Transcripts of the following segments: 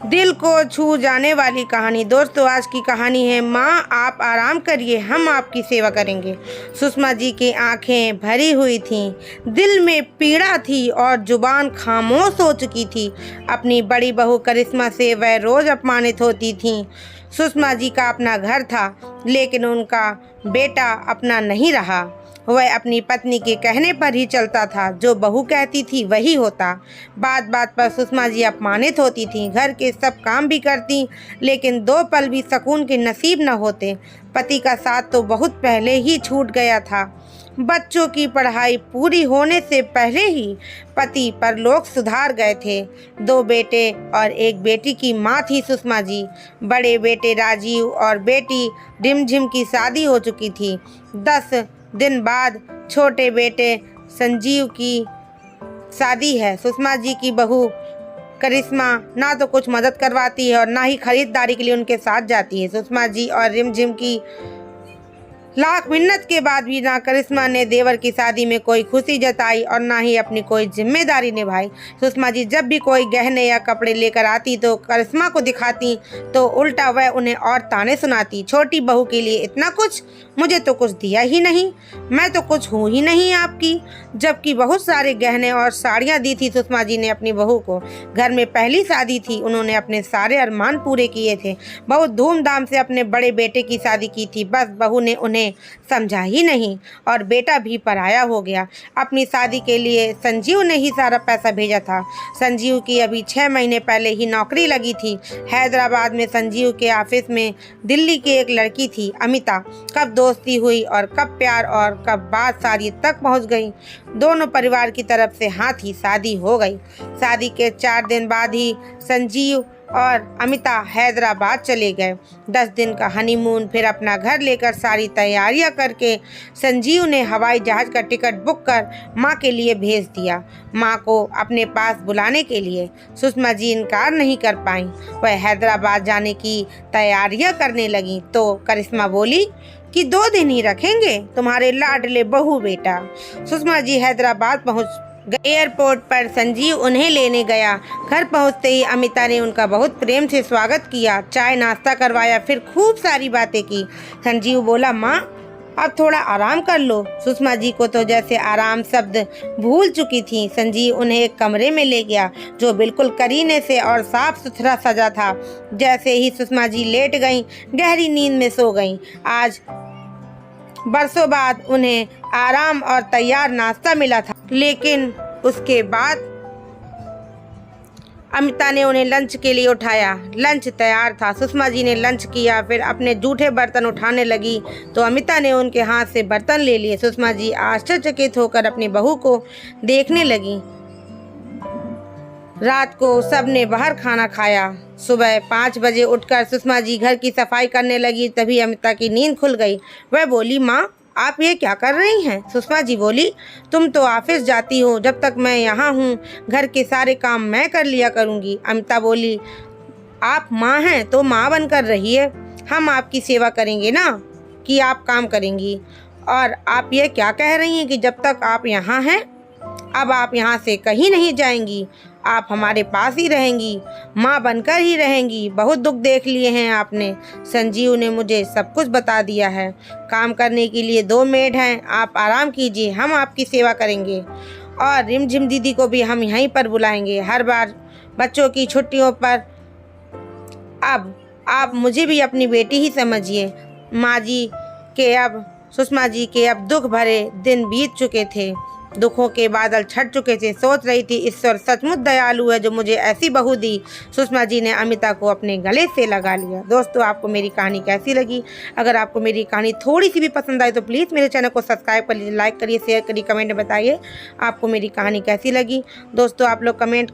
दिल को छू जाने वाली कहानी। दोस्तों आज की कहानी है माँ आप आराम करिए, हम आपकी सेवा करेंगे। सुषमा जी की आंखें भरी हुई थीं, दिल में पीड़ा थी और जुबान खामोश हो चुकी थी। अपनी बड़ी बहू करिश्मा से वह रोज अपमानित होती थीं। सुषमा जी का अपना घर था, लेकिन उनका बेटा अपना नहीं रहा। वह अपनी पत्नी के कहने पर ही चलता था, जो बहू कहती थी वही होता। बात बात पर सुषमा जी अपमानित होती थीं, घर के सब काम भी करती, लेकिन 2 पल भी सुकून के नसीब न होते। पति का साथ तो बहुत पहले ही छूट गया था। बच्चों की पढ़ाई पूरी होने से पहले ही पति परलोक सुधार गए थे। 2 बेटे और 1 बेटी की माँ थी सुषमा जी। बड़े बेटे राजीव और बेटी रिमझिम की शादी हो चुकी थी। 10 दिन बाद छोटे बेटे संजीव की शादी है। सुषमा जी की बहू करिश्मा ना तो कुछ मदद करवाती है और ना ही खरीदारी के लिए उनके साथ जाती है। सुषमा जी और रिमझिम की लाख मिन्नत के बाद भी ना करिश्मा ने देवर की शादी में कोई खुशी जताई और ना ही अपनी कोई जिम्मेदारी निभाई। सुषमा जी जब भी कोई गहने या कपड़े लेकर आती तो करिश्मा को दिखाती, तो उल्टा वह उन्हें और ताने सुनाती। छोटी बहू के लिए इतना कुछ, मुझे तो कुछ दिया ही नहीं, मैं तो कुछ हूँ ही नहीं आपकी। जबकि बहुत सारे गहने और साड़ियाँ दी थी सुषमा जी ने अपनी बहू को। घर में पहली शादी थी, उन्होंने अपने सारे अरमान पूरे किए थे। बहुत धूमधाम से अपने बड़े बेटे की शादी की थी, बस बहू ने उन्हें समझा ही नहीं और बेटा भी पराया हो गया। अपनी शादी के लिए संजीव ने ही सारा पैसा भेजा था। संजीव की अभी 6 महीने पहले ही नौकरी लगी थी हैदराबाद में। संजीव के ऑफिस में दिल्ली की एक लड़की थी अमिता। कब दोस्ती हुई और कब प्यार और कब बात शादी तक पहुंच गई। दोनों परिवार की तरफ से हाथ ही शादी हो गई। शादी के 4 दिन बाद ही संजीव और अमिता हैदराबाद चले गए। 10 दिन का हनीमून, फिर अपना घर लेकर सारी तैयारियां करके संजीव ने हवाई जहाज का टिकट बुक कर माँ के लिए भेज दिया, माँ को अपने पास बुलाने के लिए। सुषमा जी इनकार नहीं कर पाईं। वह हैदराबाद जाने की तैयारियां करने लगी तो करिश्मा बोली कि 2 दिन ही रखेंगे तुम्हारे लाडले बहू बेटा। सुषमा जी हैदराबाद पहुँच एयरपोर्ट पर संजीव उन्हें लेने गया। घर पहुंचते ही अमिता ने उनका बहुत प्रेम से स्वागत किया, चाय नाश्ता करवाया, फिर खूब सारी बातें की। संजीव बोला, माँ अब थोड़ा आराम कर लो। सुषमा जी को तो जैसे आराम शब्द भूल चुकी थी। संजीव उन्हें एक कमरे में ले गया जो बिल्कुल करीने से और साफ सुथरा सजा था। जैसे ही सुषमा जी लेट गईं, गहरी नींद में सो गईं। आज बरसों बाद उन्हें आराम और तैयार नाश्ता मिला था, लेकिन उसके बाद अमिता ने उन्हें लंच के लिए उठाया। लंच तैयार था। सुषमा जी ने लंच किया, फिर अपने जूठे बर्तन उठाने लगी तो अमिता ने उनके हाथ से बर्तन ले लिए। सुषमा जी आश्चर्यचकित होकर अपनी बहू को देखने लगी। रात को सबने बाहर खाना खाया। सुबह 5 बजे उठकर सुषमा जी घर की सफाई करने लगी, तभी अमिता की नींद खुल गई। वह बोली, माँ आप ये क्या कर रही हैं? सुषमा जी बोली, तुम तो ऑफिस जाती हो, जब तक मैं यहाँ हूँ घर के सारे काम मैं कर लिया करूँगी। अमिता बोली, आप माँ हैं तो माँ बनकर रहिए, हम आपकी सेवा करेंगे ना कि आप काम करेंगी। और आप ये क्या कह रही हैं कि जब तक आप यहाँ हैं अब आप यहाँ से कहीं नहीं जाएंगी, आप हमारे पास ही रहेंगी, माँ बनकर ही रहेंगी। बहुत दुख देख लिए हैं आपने। संजीव ने मुझे सब कुछ बता दिया है। काम करने के लिए 2 मेड हैं, आप आराम कीजिए, हम आपकी सेवा करेंगे। और रिमझिम दीदी को भी हम यहीं पर बुलाएंगे हर बार बच्चों की छुट्टियों पर। अब आप मुझे भी अपनी बेटी ही समझिए। माँ जी के अब सुषमा जी के अब दुख भरे दिन बीत चुके थे, दुखों के बादल छट चुके थे। सोच रही थी, ईश्वर सचमुच दयालु है जो मुझे ऐसी बहू दी। सुषमा जी ने अमिता को अपने गले से लगा लिया। दोस्तों आपको मेरी कहानी कैसी लगी? अगर आपको मेरी कहानी थोड़ी सी भी पसंद आई तो प्लीज़ मेरे चैनल को सब्सक्राइब कर लीजिए, लाइक करिए, शेयर करिए, कमेंट में बताइए आपको मेरी कहानी कैसी लगी। दोस्तों आप लोग कमेंट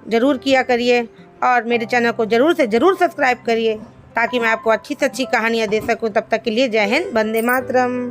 ज़रूर किया करिए और मेरे चैनल को ज़रूर से ज़रूर सब्सक्राइब करिए ताकि मैं आपको अच्छी से अच्छी कहानियाँ दे सकूँ। तब तक के लिए जय हिंद, वंदे मातरम।